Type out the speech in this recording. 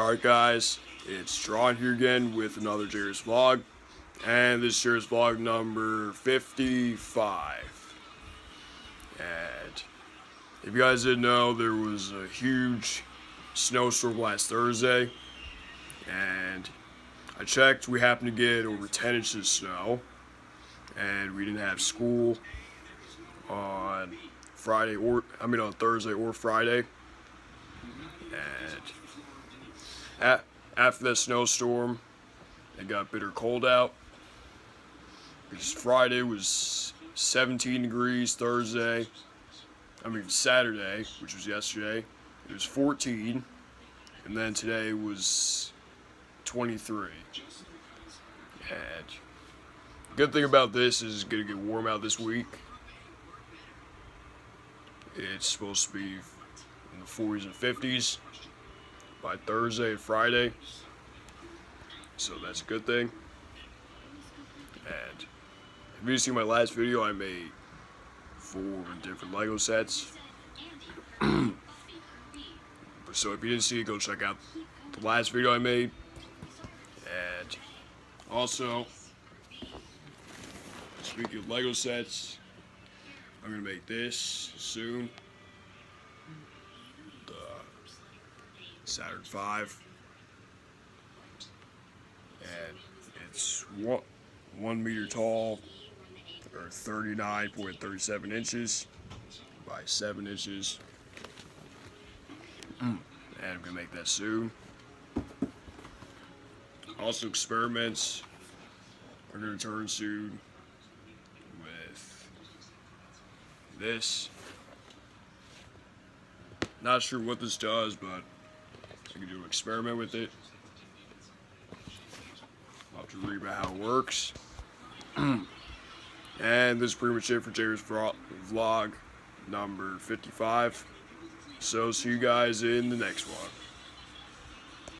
Alright guys, it's Jeron here again with another JRush vlog, and this is JRush vlog number 55. And if you guys didn't know, there was a huge snowstorm last Thursday, and I checked, we happened to get over 10 inches of snow, and we didn't have school on Thursday or Friday. And after that snowstorm, it got bitter cold out. Because Friday was 17 degrees, Saturday, which was yesterday, it was 14, and then today was 23. And the good thing about this is it's going to get warm out this week. It's supposed to be in the 40s and 50s by Thursday and Friday, so that's a good thing. And if you see my last video, I made 4 different Lego sets. So if you didn't see it, go check out the last video I made. And also, speaking of Lego sets, I'm gonna make this soon. Saturn V, and it's 1 meter tall, or 39.37 inches by 7 inches, and I'm gonna make that soon. Also, experiments are gonna turn soon with this. Not sure what this does, but I can do an experiment with it. I'll have to read about how it works. And this is pretty much it for JRush vlog number 55. So see you guys in the next one.